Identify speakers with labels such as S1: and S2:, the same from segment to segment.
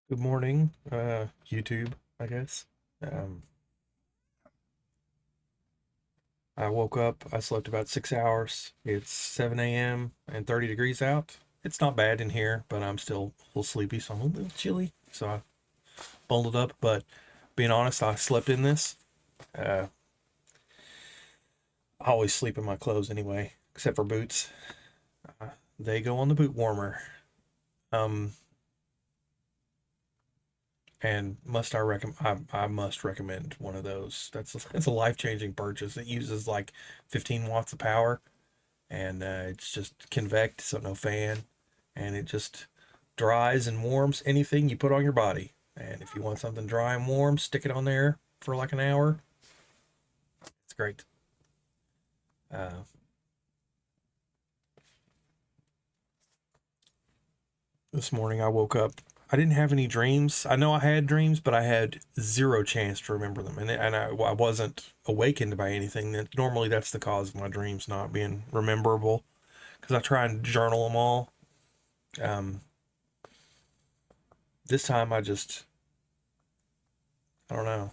S1: Good morning, YouTube, I guess. Um, I woke up, I slept about 6 hours. It's 7 a.m. and 30 degrees out. It's not bad in here, but I'm still a little sleepy, so I'm a little chilly. So I bundled up, but being honest, I slept in this. Uh, I always sleep in my clothes anyway, except for boots. They go on the boot warmer. Um, and I must recommend one of those. That's a life-changing purchase. It uses like 15 watts of power and it's just convect, so no fan, and it just dries and warms anything you put on your body. And if you want something dry and warm, stick it on there for like an hour. It's great. Uh, this morning I woke up. I didn't have any dreams. I know I had dreams, but I had zero chance to remember them, and I wasn't awakened by anything. That normally that's the cause of my dreams not being rememberable, because I try and journal them all. Um, this time I don't know.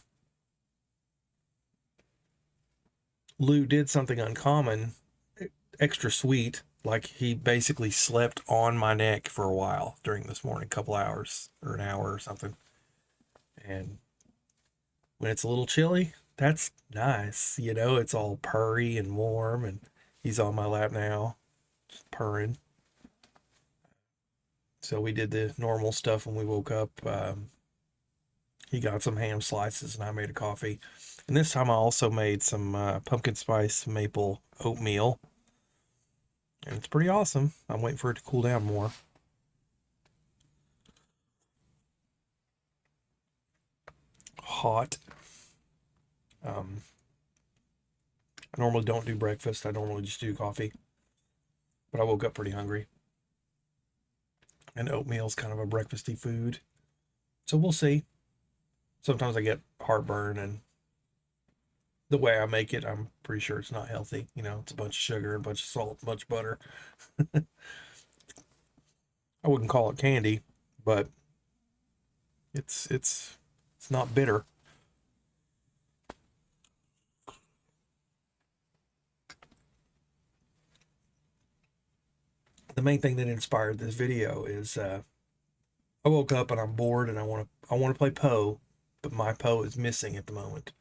S1: Lou did something uncommon, extra sweet. Like he basically slept on my neck for a while during this morning, couple hours or an hour or something. And when it's a little chilly, that's nice. It's all purry and warm, and he's on my lap now, just purring. So we did the normal stuff when we woke up. He got some ham slices, and I made a coffee. And this time I also made some pumpkin spice maple oatmeal, and it's pretty awesome. I'm waiting for it to cool down more. Hot. Um, I normally don't do breakfast. I normally just do coffee, but I woke up pretty hungry, and oatmeal's kind of a breakfasty food. So we'll see. Sometimes I get heartburn, and the way I make it, I'm pretty sure it's not healthy. It's a bunch of sugar, a bunch of salt, a bunch of butter. I wouldn't call it candy, but it's not bitter. The main thing that inspired this video is I woke up and I'm bored and I want to play Poe, but my Poe is missing at the moment.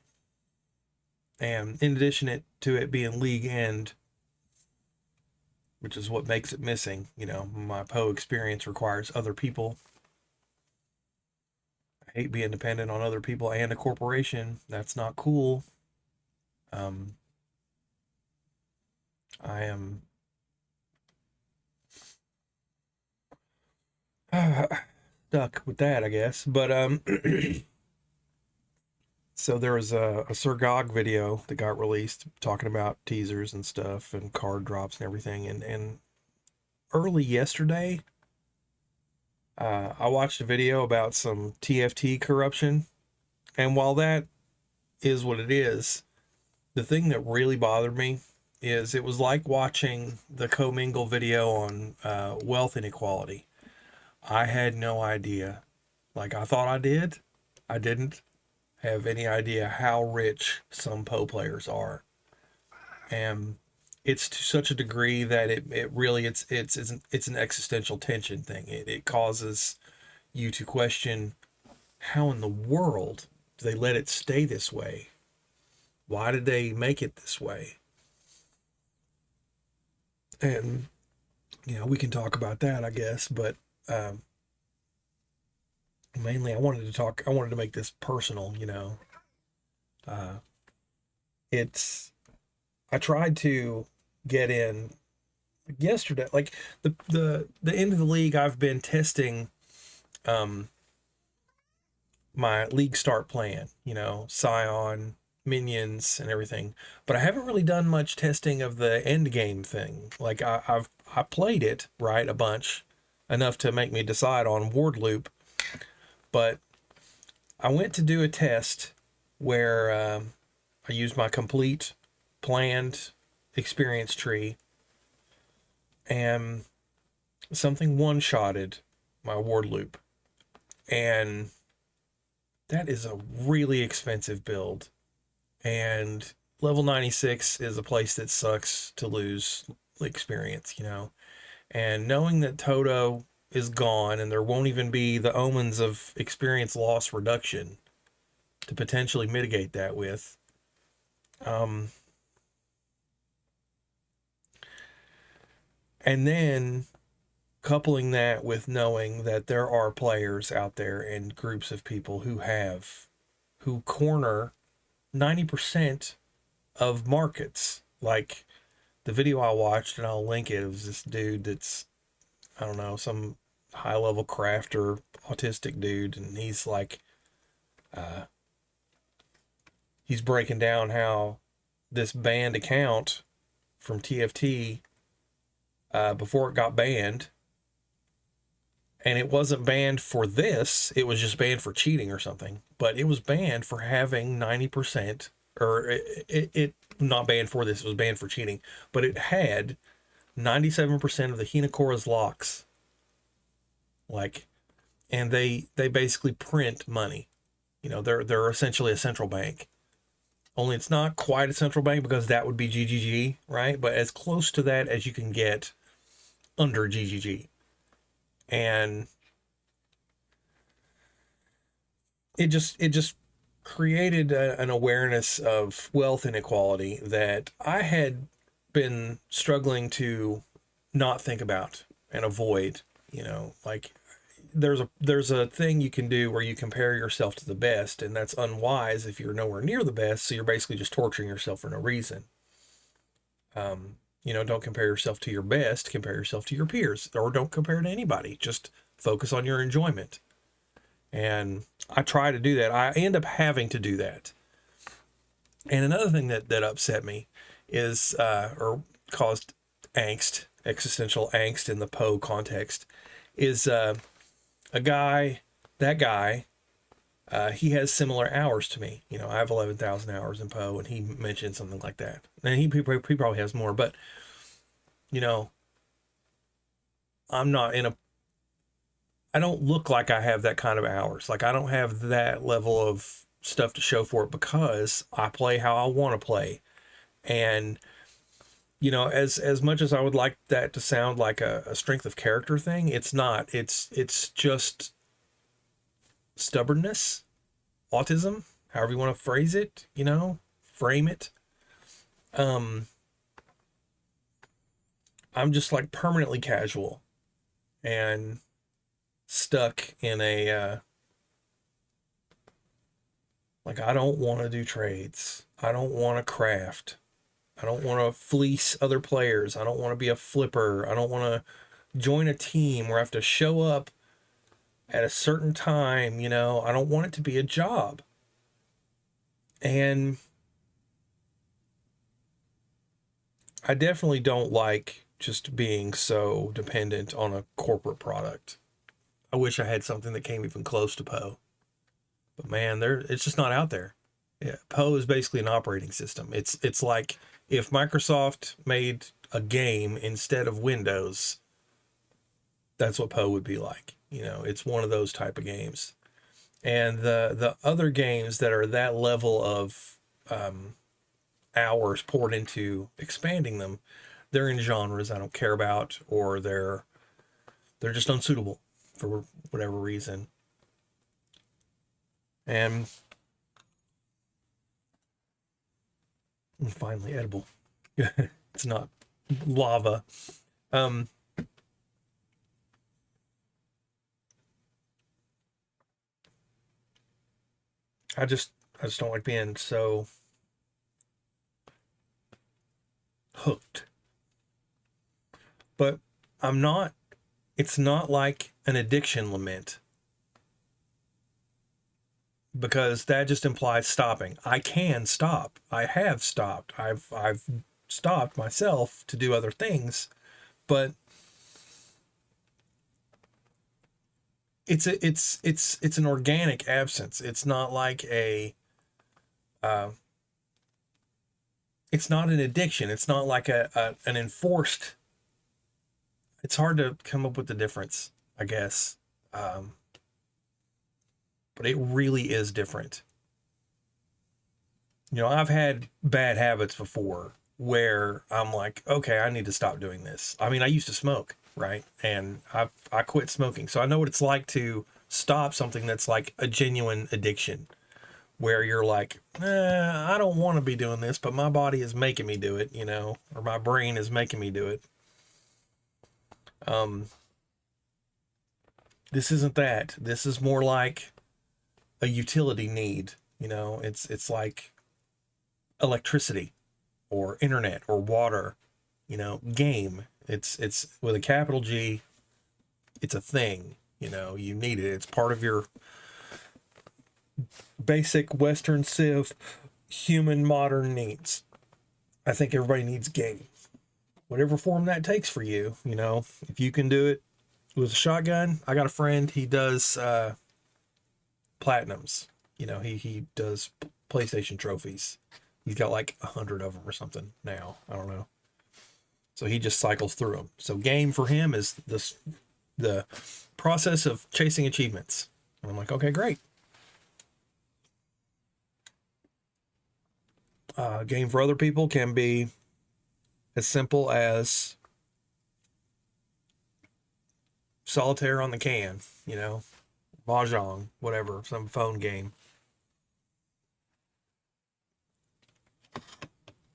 S1: And in addition to it being league end, which is what makes it missing, my Poe experience requires other people. I hate being dependent on other people and a corporation. That's not cool. Um, I am stuck with that, I guess. But so there was a Sir Gog video that got released talking about teasers and stuff and card drops and everything. And early yesterday, I watched a video about some TFT corruption. And while that is what it is, the thing that really bothered me is it was like watching the commingle video on wealth inequality. I had no idea. Like I thought I did. I didn't have any idea how rich some Poe players are. And it's to such a degree that it really it's an existential tension thing. It causes you to question how in the world do they let it stay this way? Why did they make it this way? And we can talk about that, I guess, but um, mainly I wanted to make this personal. Uh, it's I tried to get in yesterday, like the end of the league. I've been testing um my league start plan, Scion, minions, and everything. But I haven't really done much testing of the end game thing. Like I played it right a bunch, enough to make me decide on ward loop. But I went to do a test where I used my complete planned experience tree, and something one-shotted my ward loop. And that is a really expensive build. And level 96 is a place that sucks to lose experience, you know. And knowing that Toto is gone and there won't even be the omens of experience loss reduction to potentially mitigate that with, and then coupling that with knowing that there are players out there and groups of people who corner 90% of markets. Like the video I watched, and I'll link it, it was this dude that's, I don't know, some high level crafter, autistic dude, and he's like, he's breaking down how this banned account from TFT, before it got banned, and it wasn't banned for this, it was just banned for cheating or something, but it was banned for having 90%, or it not banned for this, it was banned for cheating, but it had 97% of the Hinakora's locks. Like, and they basically print money. You know, they're essentially a central bank. Only it's not quite a central bank because that would be GGG, right? But as close to that as you can get under GGG. And it just created an awareness of wealth inequality that I had been struggling to not think about and avoid. You know, like there's a thing you can do where you compare yourself to the best, and that's unwise if you're nowhere near the best, so you're basically just torturing yourself for no reason. You know, don't compare yourself to your best, compare yourself to your peers, or don't compare to anybody, just focus on your enjoyment. And I try to do that. I end up having to do that. And another thing that upset me is, or caused angst, existential angst in the Poe context, is a guy, that guy, he has similar hours to me. You know, I have 11,000 hours in Poe, and he mentioned something like that. And he probably has more, but, you know, I'm not in a, I don't look like I have that kind of hours. Like, I don't have that level of stuff to show for it because I play how I want to play. And, you know, as much as I would like that to sound like a strength of character thing, it's not. It's just stubbornness, autism, however you want to phrase it, you know, frame it. I'm just like permanently casual and stuck in a, like, I don't want to do trades. I don't want to craft. I don't want to fleece other players. I don't want to be a flipper. I don't want to join a team where I have to show up at a certain time, you know. I don't want it to be a job. And I definitely don't like just being so dependent on a corporate product. I wish I had something that came even close to Poe. But man, it's just not out there. Yeah, Poe is basically an operating system. It's like if Microsoft made a game instead of Windows, that's what Poe would be like. You know, it's one of those type of games. And the other games that are that level of hours poured into expanding them, they're in genres I don't care about, or they're just unsuitable for whatever reason. And finally edible. It's not lava. Um, I just don't like being so hooked. But I'm not, it's not like an addiction lament, because that just implies stopping. I can stop. I have stopped. I've stopped myself to do other things, but it's an organic absence. It's not like uh, it's not an addiction. It's not like an enforced. It's hard to come up with the difference, I guess. but it really is different. You know, I've had bad habits before where I'm like, okay, I need to stop doing this. I mean, I used to smoke, right? And I quit smoking. So I know what it's like to stop something that's like a genuine addiction where you're like, I don't want to be doing this, but my body is making me do it, you know, or my brain is making me do it. Um, this isn't that. This is more like a utility need. You know, it's like electricity or internet or water, you know, game. It's with a capital G. It's a thing. You know, you need it. It's part of your basic Western Civ human modern needs. I think everybody needs game. Whatever form that takes for you, you know, if you can do it with a shotgun. I got a friend, he does platinums. You know, he does PlayStation trophies. He's got like 100 of them or something now. I don't know. So he just cycles through them. So game for him is the process of chasing achievements. And I'm like, okay, great. Game for other people can be as simple as solitaire on the can, you know, mahjong, whatever, some phone game.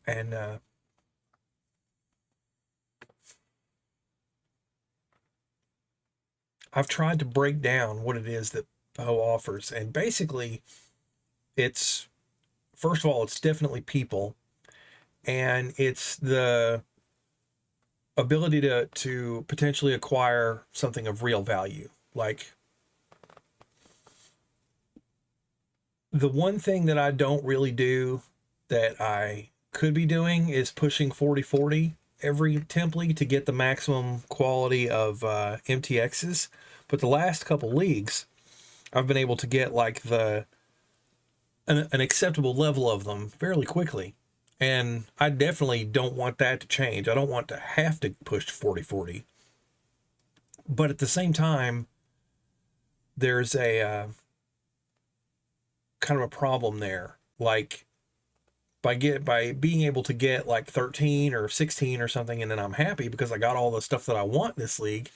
S1: And I've tried to break down what it is that Poe offers, and basically, it's first of all, it's definitely people, and it's the ability to potentially acquire something of real value. Like the one thing that I don't really do that I could be doing is pushing 40/40 every template to get the maximum quality of MTXs. But the last couple leagues, I've been able to get like an acceptable level of them fairly quickly. And I definitely don't want that to change. I don't want to have to push 40/40. But at the same time, there's a kind of a problem there. Like by being able to get like 13 or 16 or something, and then I'm happy because I got all the stuff that I want in this league,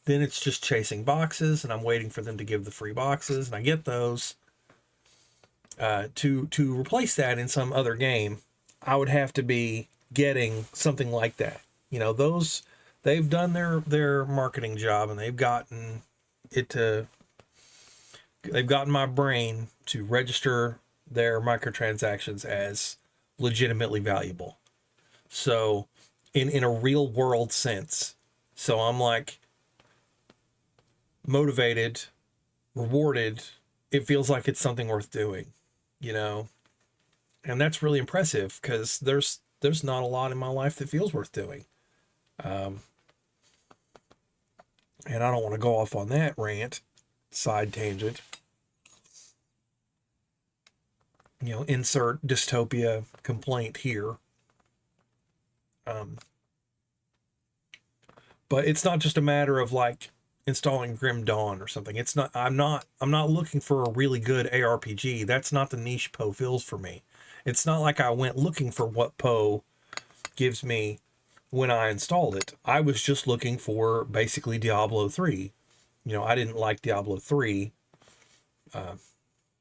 S1: then it's just chasing boxes and I'm waiting for them to give the free boxes and I get those. To replace that in some other game, I would have to be getting something like that. You know, those they've done their marketing job and they've gotten my brain to register their microtransactions as legitimately valuable. So in a real world sense. So I'm like motivated, rewarded. It feels like it's something worth doing, you know? And that's really impressive because there's not a lot in my life that feels worth doing. And I don't want to go off on that rant, side tangent. You know, insert dystopia complaint here. But it's not just a matter of like installing Grim Dawn or something. It's not. I'm not looking for a really good ARPG. That's not the niche Poe fills for me. It's not like I went looking for what Poe gives me when I installed it. I was just looking for basically Diablo 3. You know, I didn't like Diablo 3.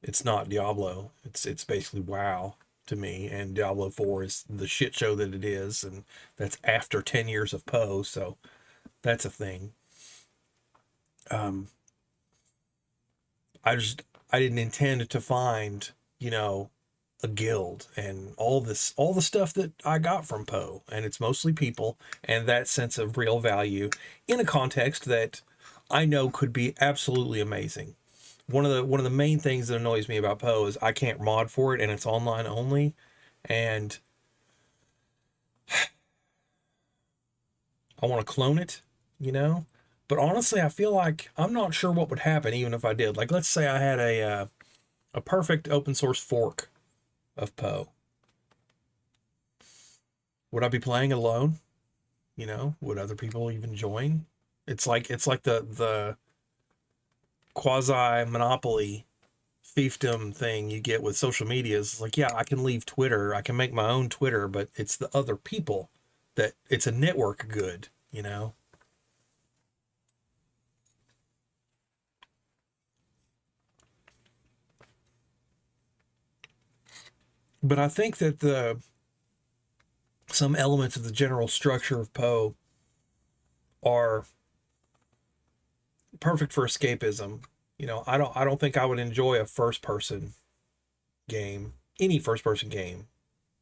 S1: It's not Diablo. It's basically WoW to me, and Diablo 4 is the shit show that it is, and that's after 10 years of Poe, so that's a thing. I didn't intend to find, you know, a guild and all the stuff that I got from Poe, and it's mostly people and that sense of real value in a context that I know could be absolutely amazing. One of the main things that annoys me about Poe is I can't mod for it and it's online only, and I want to clone it, you know. But honestly, I feel like I'm not sure what would happen even if I did. Like, let's say I had a perfect open source fork of Poe. Would I be playing alone? You know, would other people even join? It's like the quasi monopoly fiefdom thing you get with social media is like, yeah, I can leave Twitter, I can make my own Twitter, but it's the other people that it's a network good, you know? But I think that some elements of the general structure of Poe are perfect for escapism. You know, I don't think I would enjoy a first person game, any first person game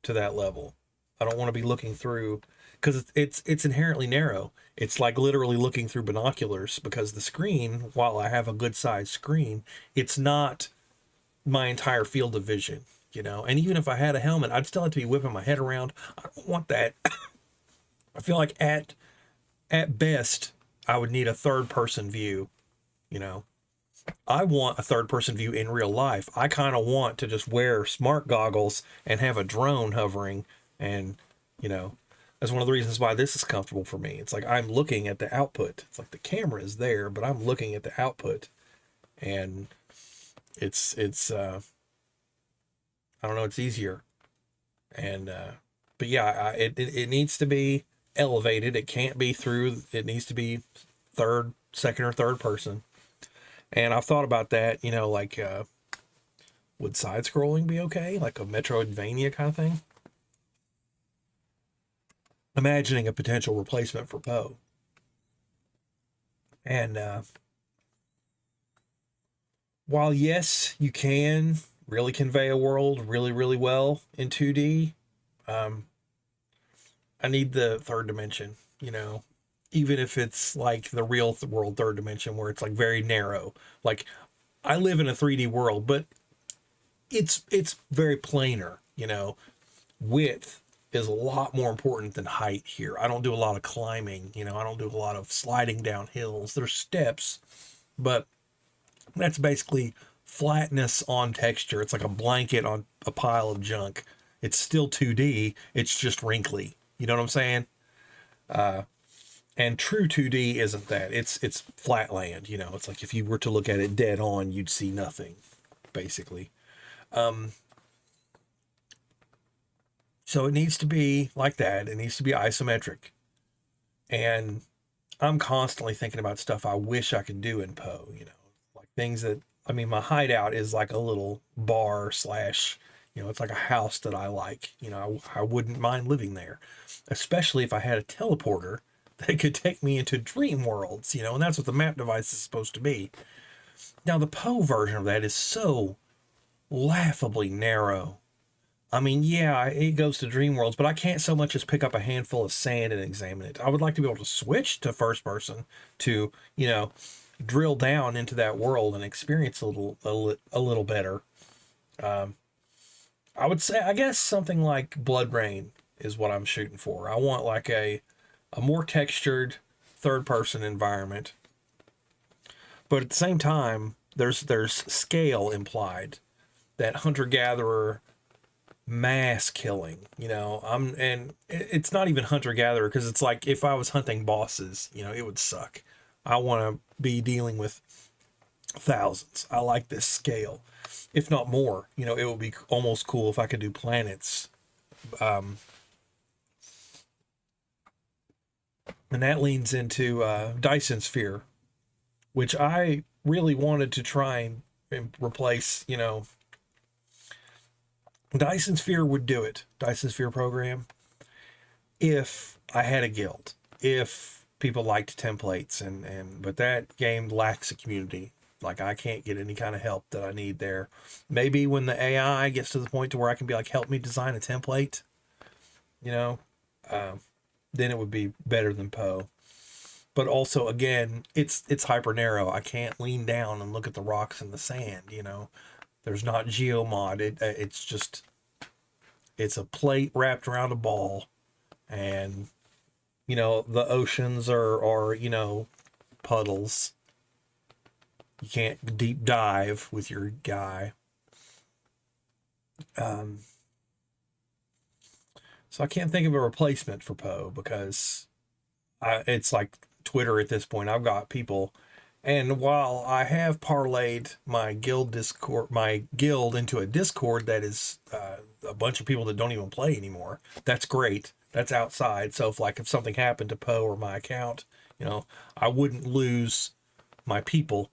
S1: to that level. I don't want to be looking through because it's inherently narrow. It's like literally looking through binoculars because the screen, while I have a good sized screen, it's not my entire field of vision, you know. And even if I had a helmet, I'd still have to be whipping my head around. I don't want that. I feel like at best I would need a third person view, you know. I want a third person view in real life. I kind of want to just wear smart goggles and have a drone hovering. And, you know, that's one of the reasons why this is comfortable for me. It's like I'm looking at the output. It's like the camera is there, but I'm looking at the output. And I don't know, it's easier. And, but yeah, it needs to be elevated. It can't be through, it needs to be second or third person. And I've thought about that, you know, like, would side scrolling be okay? Like a Metroidvania kind of thing? Imagining a potential replacement for Poe. And while, yes, you can really convey a world really, really well in 2D, um, I need the third dimension, you know, even if it's like the real world third dimension where it's like very narrow. Like, I live in a 3D world, but it's very planar, you know. Width is a lot more important than height here. I don't do a lot of climbing, you know, I don't do a lot of sliding down hills. There's steps, but that's basically flatness on texture. It's like a blanket on a pile of junk. It's still 2D, it's just wrinkly. You know what I'm saying? And true 2D isn't that. It's flat land, you know. It's like if you were to look at it dead on, you'd see nothing, basically. So it needs to be like that. It needs to be isometric. And I'm constantly thinking about stuff I wish I could do in Poe, you know, like things that, I mean, my hideout is like a little bar slash, you know, it's like a house that I like, you know, I wouldn't mind living there, especially if I had a teleporter that could take me into dream worlds, you know, and that's what the map device is supposed to be. Now, the Poe version of that is so laughably narrow. I mean, yeah, it goes to dream worlds, but I can't so much as pick up a handful of sand and examine it. I would like to be able to switch to first person to, you know, drill down into that world and experience a little better. I would say, I guess something like Blood Rain is what I'm shooting for. I want like a more textured third person environment, but at the same time, there's scale implied. That hunter gatherer mass killing, you know. And it's not even hunter gatherer because it's like if I was hunting bosses, you know, it would suck. I want to be dealing with thousands. I like this scale, if not more. You know, it would be almost cool if I could do planets. And that leans into Dyson Sphere, which I really wanted to try and replace. You know, Dyson Sphere would do it. Dyson Sphere program, if I had a guild, if people liked templates, and but that game lacks a community. Like I can't get any kind of help that I need there. Maybe when the AI gets to the point to where I can be like, help me design a template, you know, then it would be better than Poe. But also, again, it's hyper narrow. I can't lean down and look at the rocks and the sand. You know, there's not geomod. It's just it's a plate wrapped around a ball, and you know the oceans are you know puddles. You can't deep dive with your guy. Um, so I can't think of a replacement for Poe because it's like Twitter at this point. I've got people And while I have parlayed my guild into a Discord that is a bunch of people that don't even play anymore, that's great. That's outside. So if something happened to Poe or my account, I wouldn't lose my people.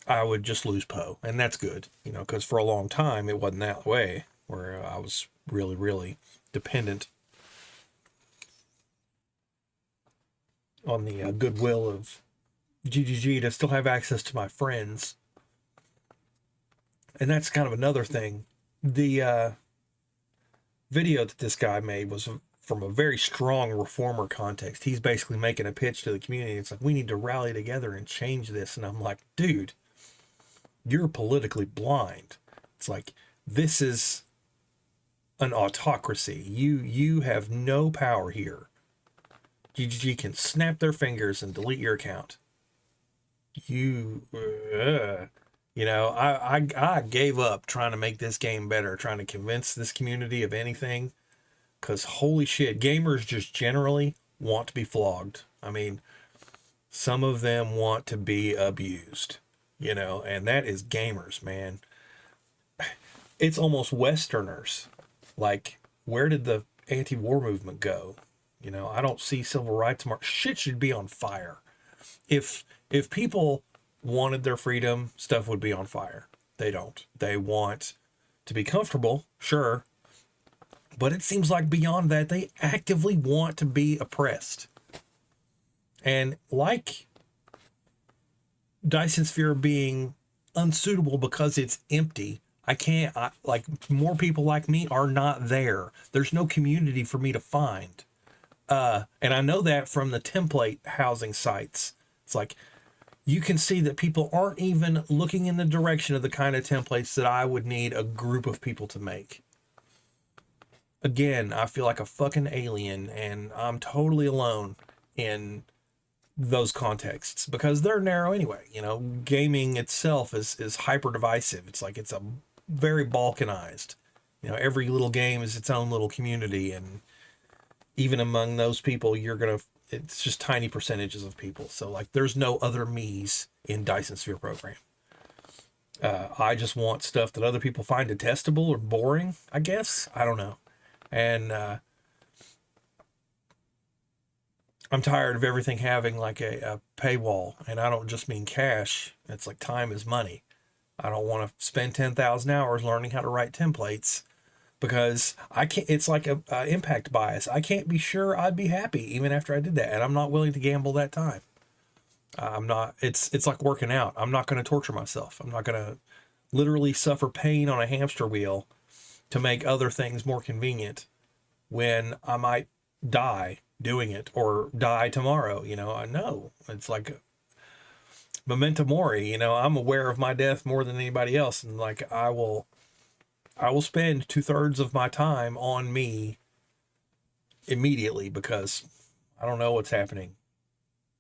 S1: I would just lose Poe, and that's good. Because for a long time it wasn't that way, where I was really, really dependent on the goodwill of GGG to still have access to my friends. And that's kind of another thing. The video that this guy made was from a very strong reformer context. He's basically making a pitch to the community. It's like, we need to rally together and change this. And I'm like, dude, you're politically blind. It's like, this is an autocracy. You have no power here. GGG can snap their fingers and delete your account. I gave up trying to make this game better, trying to convince this community of anything, because holy shit, gamers just generally want to be flogged. I mean, some of them want to be abused, and that is gamers, man. It's almost Westerners. Like, where did the anti-war movement go? I don't see civil rights march. Shit should be on fire. If people wanted their freedom, stuff would be on fire. They don't. They want to be comfortable, sure, but it seems like beyond that, they actively want to be oppressed. And like Dyson Sphere being unsuitable because it's empty, more people like me are not there. There's no community for me to find. And I know that from the template housing sites. It's like, you can see that people aren't even looking in the direction of the kind of templates that I would need a group of people to make. Again, I feel like a fucking alien, and I'm totally alone in those contexts because they're narrow anyway. Gaming itself is hyper divisive. It's like, it's a very balkanized. Every little game is its own little community, and even among those people, it's just tiny percentages of people. So like, there's no other me's in Dyson Sphere program. I just want stuff that other people find detestable or boring, I guess. I don't know. And I'm tired of everything having like a paywall. And I don't just mean cash. It's like, time is money. I don't want to spend 10,000 hours learning how to write templates, because I can't. It's like a impact bias. I can't be sure I'd be happy even after I did that, and I'm not willing to gamble that time. I'm not. It's like working out. I'm not going to torture myself. I'm not going to literally suffer pain on a hamster wheel to make other things more convenient when I might die doing it, or die tomorrow. I know it's like memento mori. I'm aware of my death more than anybody else, and like, I will spend 2/3 of my time on me immediately, because I don't know what's happening.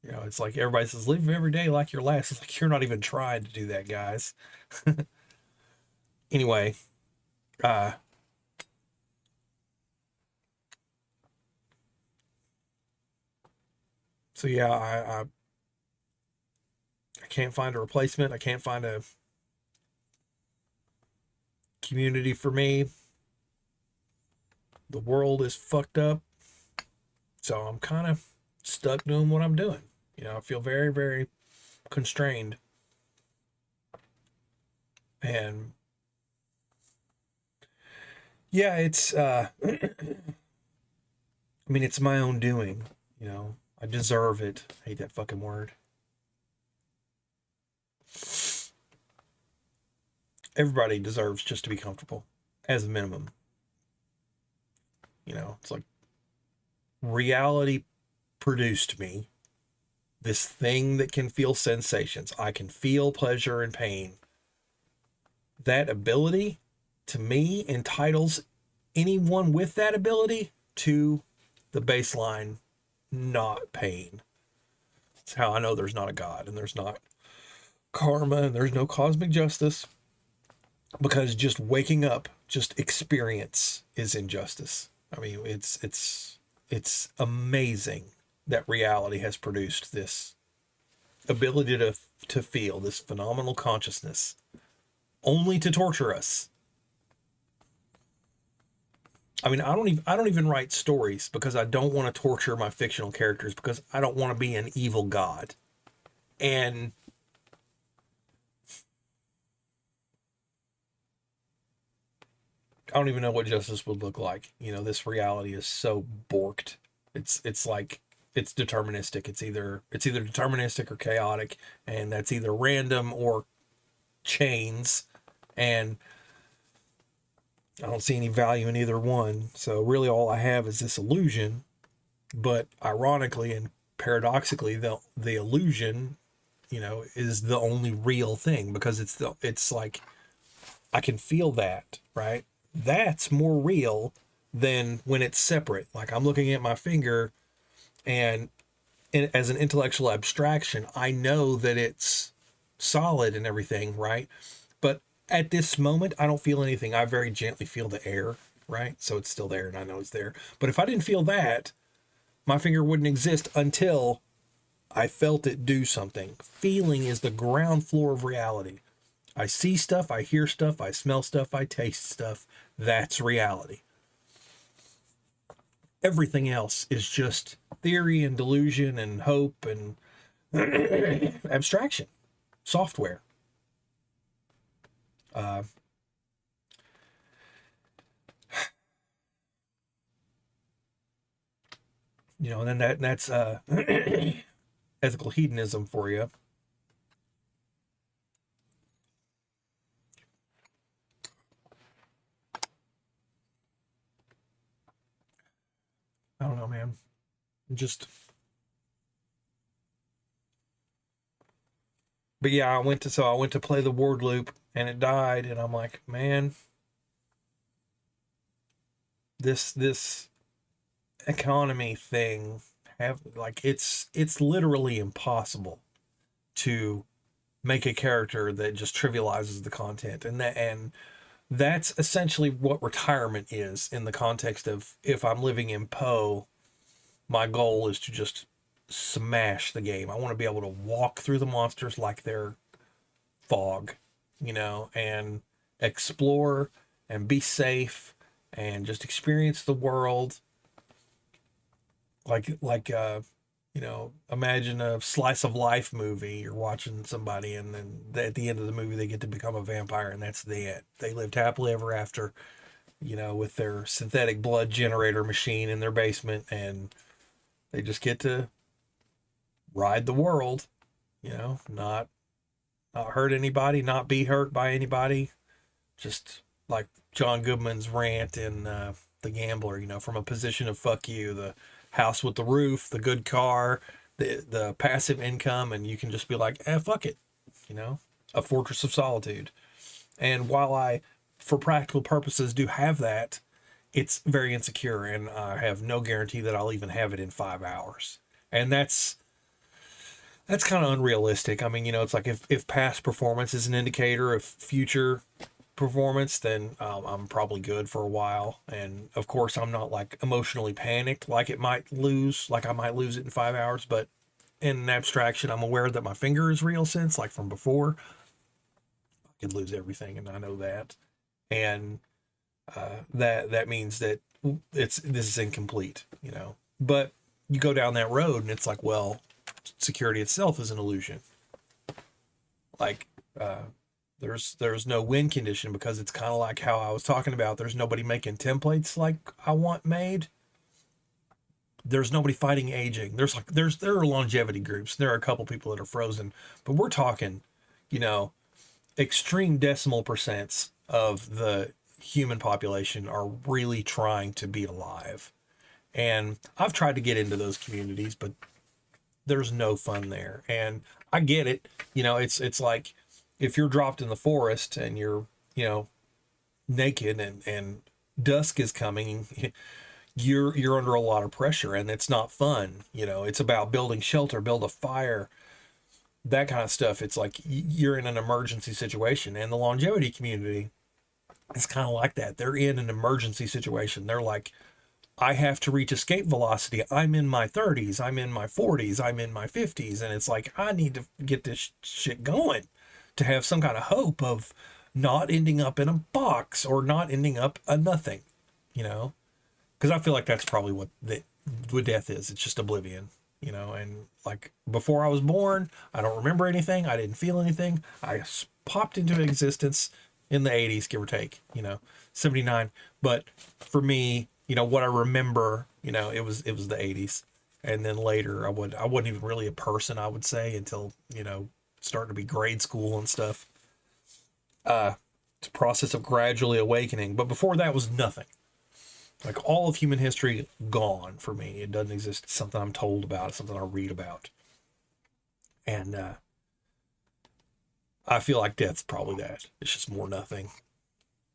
S1: It's like everybody says, live every day like your last. It's like, you're not even trying to do that, guys. Anyway, so yeah, I can't find a replacement. I can't find a community for me. The world is fucked up. So I'm kind of stuck doing what I'm doing. I feel very, very constrained. And yeah, it's I mean, it's my own doing. I deserve it. I hate that fucking word. Everybody deserves just to be comfortable, as a minimum. It's like, reality produced me, this thing that can feel sensations. I can feel pleasure and pain. That ability, to me, entitles anyone with that ability to the baseline, not pain. It's how I know there's not a God, and there's not karma, and there's no cosmic justice, because just waking up, just experience, is injustice. I mean, it's amazing that reality has produced this ability to feel, this phenomenal consciousness, only to torture us. I mean, I don't even write stories because I don't want to torture my fictional characters, because I don't want to be an evil god. And I don't even know what justice would look like. You know, this reality is so borked. It's like it's deterministic. It's either deterministic or chaotic, and that's either random or chains. And I don't see any value in either one. So really all I have is this illusion. But ironically and paradoxically, the illusion, you know, is the only real thing, because it's like I can feel that, right? That's more real than when it's separate. Like I'm looking at my finger, and as an intellectual abstraction, I know that it's solid and everything, right? But at this moment, I don't feel anything. I very gently feel the air, right? So it's still there and I know it's there. But if I didn't feel that, my finger wouldn't exist until I felt it do something. Feeling is the ground floor of reality. I see stuff, I hear stuff, I smell stuff, I taste stuff. That's reality. Everything else is just theory and delusion and hope and abstraction, software. Uh, you know, and then that's ethical hedonism for you. I don't know, man. Just, but yeah, I went to play the word loop and it died, and I'm like, man, this economy thing have like it's literally impossible to make a character that just trivializes the content, and that's essentially what retirement is in the context of, if I'm living in Poe, my goal is to just smash the game. I want to be able to walk through the monsters like they're fog, you know, and explore and be safe and just experience the world like you know, imagine a slice of life movie. You're watching somebody, and then at the end of the movie they get to become a vampire, and that's the end. They lived happily ever after, you know, with their synthetic blood generator machine in their basement, and they just get to ride the world, you know, not hurt anybody, not be hurt by anybody. Just like John Goodman's rant in The Gambler, you know, from a position of fuck you, the house with the roof, the good car, the passive income, and you can just be like, fuck it, you know, a fortress of solitude. And while I, for practical purposes, do have that, it's very insecure, and I have no guarantee that I'll even have it in 5 hours. And that's kind of unrealistic. I mean, you know, it's like if past performance is an indicator of future performance, then I'm probably good for a while. And of course, I'm not like emotionally panicked like I might lose it in 5 hours. But in an abstraction, I'm aware that my finger is real, since like from before, I could lose everything, and I know that. And that means that this is incomplete, you know. But you go down that road, and it's like, well, security itself is an illusion. Like, there's no win condition, because it's kind of like how I was talking about. There's nobody making templates like I want made. There's nobody fighting aging. There are longevity groups. There are a couple people that are frozen, but we're talking, you know, extreme decimal percents of the human population are really trying to be alive. And I've tried to get into those communities, but there's no fun there. And I get it. You know, it's like if you're dropped in the forest and you're, you know, naked, and dusk is coming, you're under a lot of pressure, and it's not fun. You know, it's about building shelter, build a fire, that kind of stuff. It's like you're in an emergency situation, and the longevity community is kind of like that. They're in an emergency situation. They're like, I have to reach escape velocity. I'm in my 30s, I'm in my 40s, I'm in my 50s, and it's like I need to get this shit going to have some kind of hope of not ending up in a box or not ending up a nothing, you know? Because I feel like that's probably what death is. It's just oblivion, you know? And like before I was born, I don't remember anything. I didn't feel anything. I popped into existence in the 80s, give or take, 79. But for me, what I remember, it was the 80s. And then later I wasn't even really a person, I would say, until, starting to be grade school and stuff. It's a process of gradually awakening. But before that was nothing. Like all of human history gone for me. It doesn't exist. It's something I'm told about. It's something I read about. And I feel like death's probably that. It's just more nothing.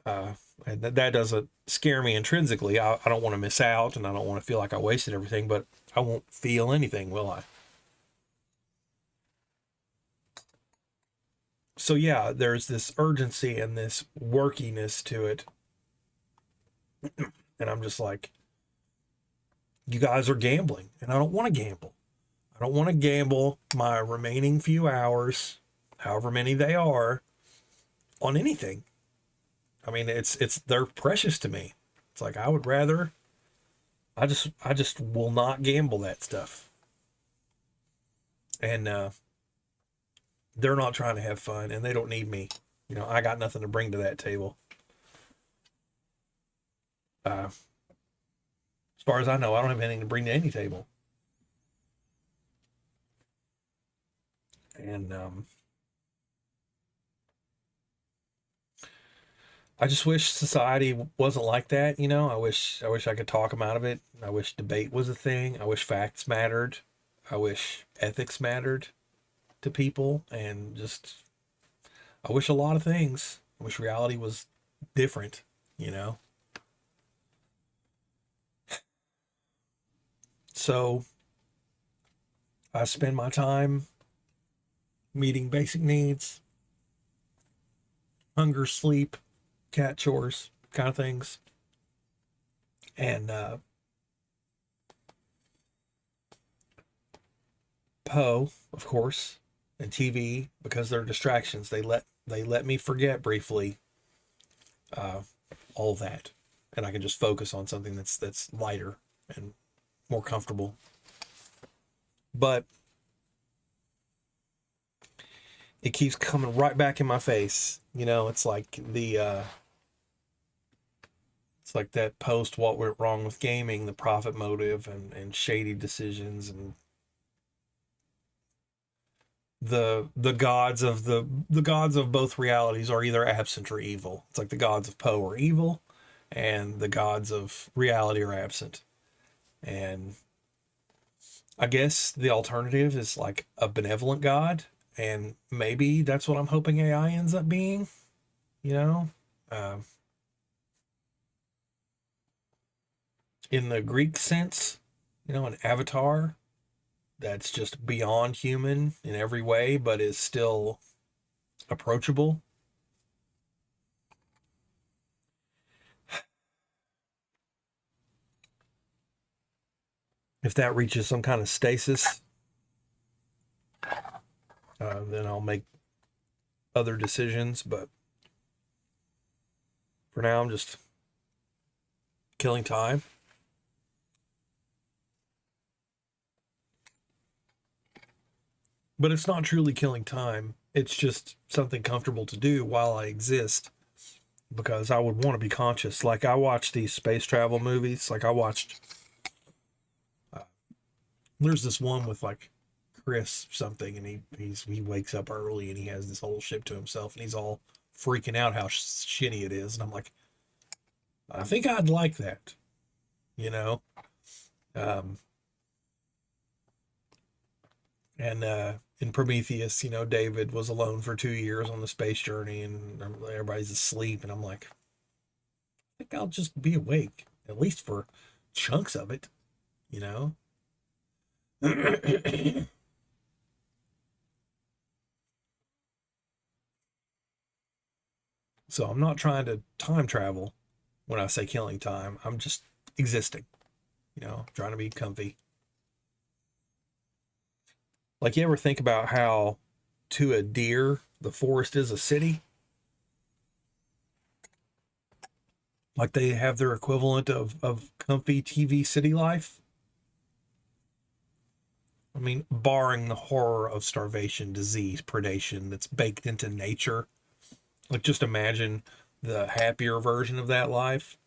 S1: And that doesn't scare me intrinsically. I don't want to miss out, and I don't want to feel like I wasted everything, but I won't feel anything, will I? So yeah, there's this urgency and this workiness to it. And I'm just like, you guys are gambling, and I don't want to gamble. I don't want to gamble my remaining few hours, however many they are, on anything. I mean, it's they're precious to me. It's like I would rather I just will not gamble that stuff. And they're not trying to have fun and they don't need me. I got nothing to bring to that table. As far as I know, I don't have anything to bring to any table. And I just wish society wasn't like that. I wish I could talk them out of it. I wish debate was a thing. I wish facts mattered. I wish ethics mattered to people, and just I wish a lot of things. I wish reality was different, you know. So I spend my time meeting basic needs, hunger, sleep, cat chores, kind of things. And Poe, of course, and TV, because they're distractions. They let me forget briefly uh, all that, and I can just focus on something that's lighter and more comfortable. But it keeps coming right back in my face. It's like that post what went wrong with gaming, the profit motive and shady decisions, and the gods of both realities are either absent or evil. It's like the gods of Poe are evil and the gods of reality are absent. And I guess the alternative is like a benevolent god, and maybe that's what I'm hoping AI ends up being, you know? Uh, in the Greek sense, an avatar that's just beyond human in every way, but is still approachable. If that reaches some kind of stasis, then I'll make other decisions. But for now, I'm just killing time. But it's not truly killing time. It's just something comfortable to do while I exist, because I would want to be conscious. Like I watch these space travel movies. Like I watched, uh, there's this one with like Chris something, and he wakes up early and he has this whole ship to himself, and he's all freaking out how shitty it is, and I'm like, I think I'd like that, you know. Um, and in Prometheus, David was alone for 2 years on the space journey, and everybody's asleep, and I'm like, I think I'll just be awake at least for chunks of it, you know. So I'm not trying to time travel when I say killing time. I'm just existing. trying to be comfy. Like, you ever think about how to a deer, the forest is a city? Like, they have their equivalent of comfy TV city life. I mean, barring the horror of starvation, disease, predation that's baked into nature. Like, just imagine the happier version of that life.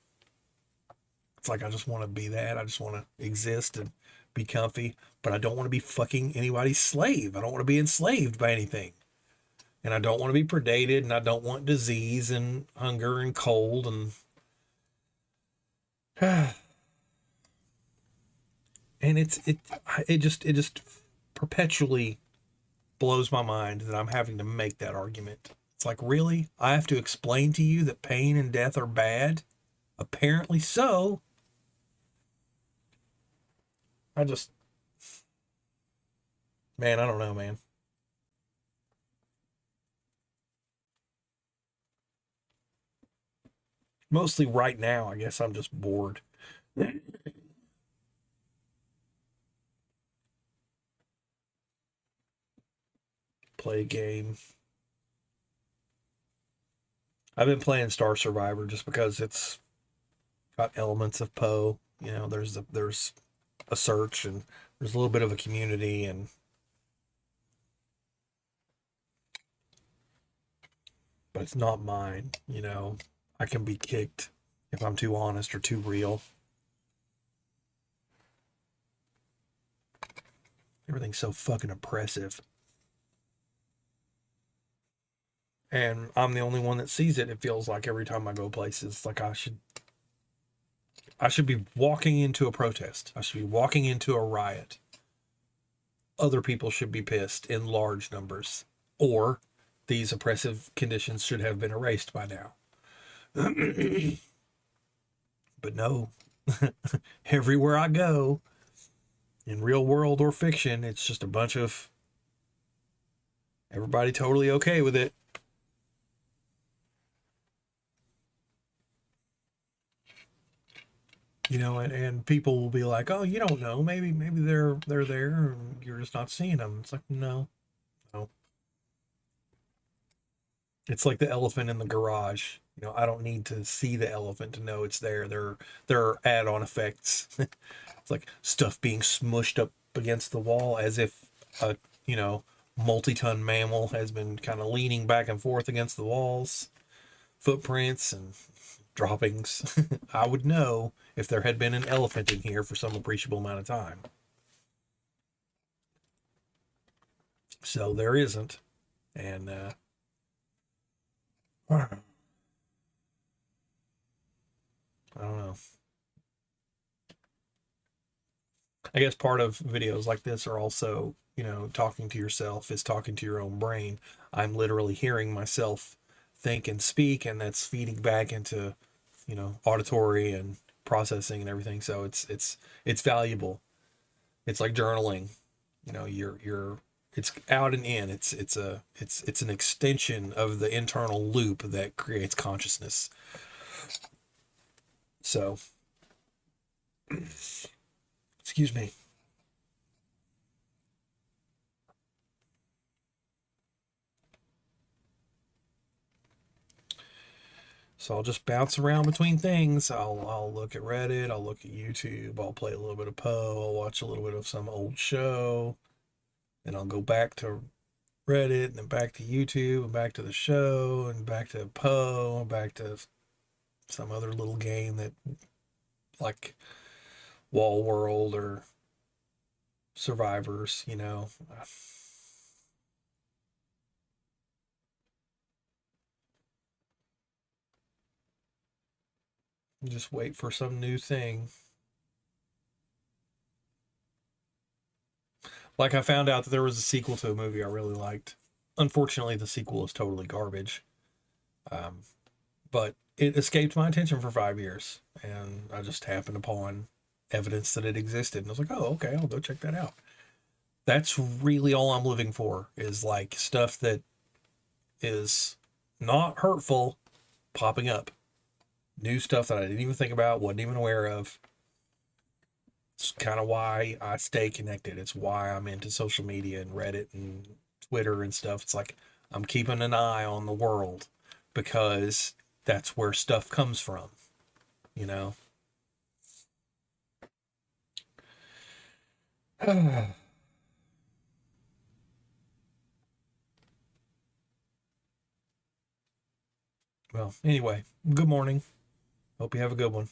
S1: It's like, I just want to be that. I just want to exist and be comfy, but I don't want to be fucking anybody's slave. I don't want to be enslaved by anything. And I don't want to be predated, and I don't want disease and hunger and cold and and it just perpetually blows my mind that I'm having to make that argument. It's like, really? I have to explain to you that pain and death are bad? Apparently so. I just, man, I don't know, man. Mostly right now, I guess I'm just bored. Play a game. I've been playing Star Survivor just because it's got elements of Poe. There's a search, and there's a little bit of a community, and but it's not mine. I can be kicked if I'm too honest or too real. Everything's so fucking oppressive. And I'm the only one that sees it. It feels like every time I go places, like I should be walking into a protest. I should be walking into a riot. Other people should be pissed in large numbers, or these oppressive conditions should have been erased by now. But no, everywhere I go, in real world or fiction, it's just a bunch of everybody totally okay with it. And people will be like, "Oh, you don't know. Maybe they're there, and you're just not seeing them." It's like, no, no. It's like the elephant in the garage. I don't need to see the elephant to know it's there. There are add-on effects. It's like stuff being smushed up against the wall as if a multi-ton mammal has been kind of leaning back and forth against the walls. Footprints and droppings. I would know if there had been an elephant in here for some appreciable amount of time. So there isn't. And I don't know. I guess part of videos like this are also, talking to yourself is talking to your own brain. I'm literally hearing myself think and speak, and that's feeding back into, auditory and processing and everything. So it's valuable. It's like journaling. You're it's out and in. It's an extension of the internal loop that creates consciousness. So, excuse me. So I'll just bounce around between things. I'll look at Reddit. I'll look at YouTube. I'll play a little bit of Poe. I'll watch a little bit of some old show. Then I'll go back to Reddit, and then back to YouTube, and back to the show, and back to Poe, and back to some other little game that, like Wall World or Survivors. Just wait for some new thing. Like, I found out that there was a sequel to a movie I really liked. Unfortunately, the sequel is totally garbage. Um, but it escaped my attention for 5 years, and I just happened upon evidence that it existed, and I was like, "Oh, okay, I'll go check that out." That's really all I'm living for, is like stuff that is not hurtful popping up, new stuff that I didn't even think about, wasn't even aware of. It's kind of why I stay connected. It's why I'm into social media and Reddit and Twitter and stuff. It's like I'm keeping an eye on the world because that's where stuff comes from, you know? Well, anyway, good morning. Hope you have a good one.